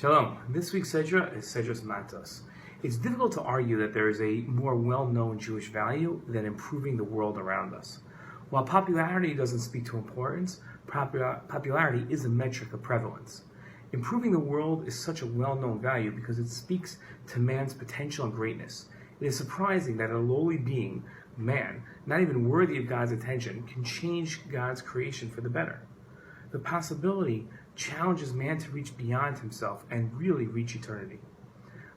Shalom. This week's Sedra is Sedra Matos. It's difficult to argue that there is a more well-known Jewish value than improving the world around us. While popularity doesn't speak to importance, popularity is a metric of prevalence. Improving the world is such a well-known value because it speaks to man's potential and greatness. It is surprising that a lowly being, man, not even worthy of God's attention, can change God's creation for the better. The possibility challenges man to reach beyond himself and really reach eternity.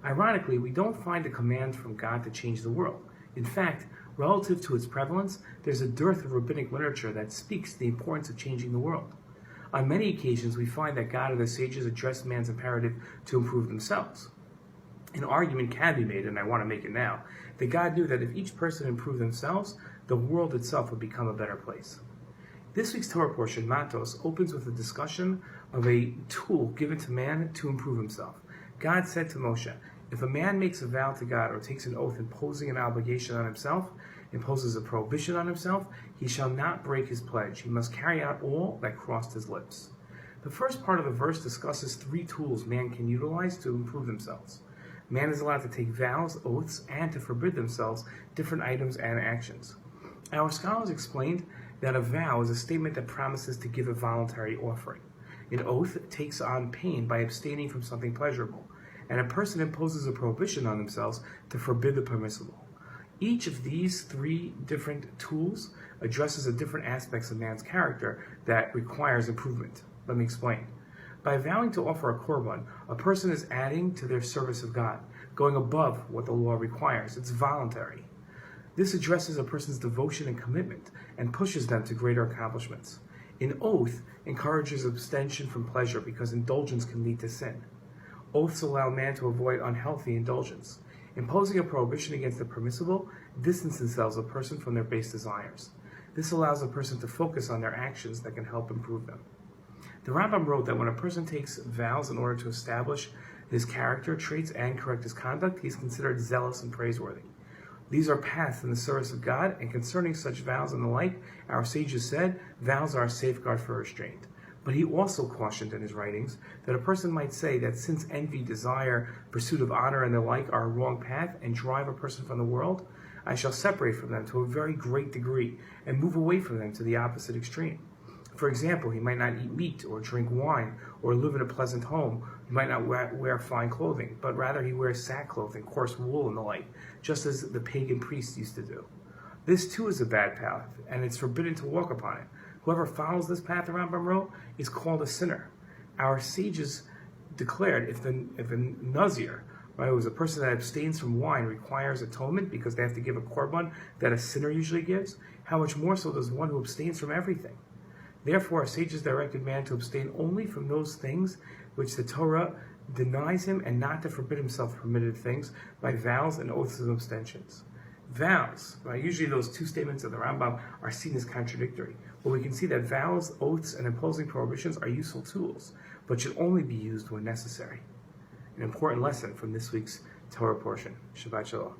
Ironically, we don't find a command from God to change the world. In fact, relative to its prevalence, there's a dearth of rabbinic literature that speaks to the importance of changing the world. On many occasions, we find that God or the sages address man's imperative to improve themselves. An argument can be made, and I want to make it now, that God knew that if each person improved themselves, the world itself would become a better place. This week's Torah portion, Matos, opens with a discussion of a tool given to man to improve himself. God said to Moshe, if a man makes a vow to God or takes an oath imposing an obligation on himself, imposes a prohibition on himself, he shall not break his pledge. He must carry out all that crossed his lips. The first part of the verse discusses three tools man can utilize to improve themselves. Man is allowed to take vows, oaths, and to forbid themselves different items and actions. Our scholars explained that a vow is a statement that promises to give a voluntary offering. An oath takes on pain by abstaining from something pleasurable, and a person imposes a prohibition on themselves to forbid the permissible. Each of these three different tools addresses the different aspects of man's character that requires improvement. Let me explain. By vowing to offer a korban, a person is adding to their service of God, going above what the law requires. It's voluntary. This addresses a person's devotion and commitment and pushes them to greater accomplishments. An oath encourages abstention from pleasure because indulgence can lead to sin. Oaths allow man to avoid unhealthy indulgence. Imposing a prohibition against the permissible distances a person from their base desires. This allows a person to focus on their actions that can help improve them. The Rambam wrote that when a person takes vows in order to establish his character traits and correct his conduct, he is considered zealous and praiseworthy. These are paths in the service of God, and concerning such vows and the like, our sages said, vows are a safeguard for restraint. But he also cautioned in his writings that a person might say that since envy, desire, pursuit of honor, and the like are a wrong path and drive a person from the world, I shall separate from them to a very great degree and move away from them to the opposite extreme. For example, he might not eat meat or drink wine or live in a pleasant home. He might not wear fine clothing, but rather he wears sackcloth and coarse wool and the like, just as the pagan priests used to do. This too is a bad path, and it's forbidden to walk upon it. Whoever follows this path, the Rambam wrote, is called a sinner. Our sages declared if a Nazir, right, who is a person that abstains from wine, requires atonement because they have to give a korban that a sinner usually gives, how much more so does one who abstains from everything? Therefore, our sages directed man to abstain only from those things which the Torah denies him and not to forbid himself permitted things by vows and oaths and abstentions. Vows, right? Usually those two statements of the Rambam are seen as contradictory. But we can see that vows, oaths, and imposing prohibitions are useful tools, but should only be used when necessary. An important lesson from this week's Torah portion. Shabbat Shalom.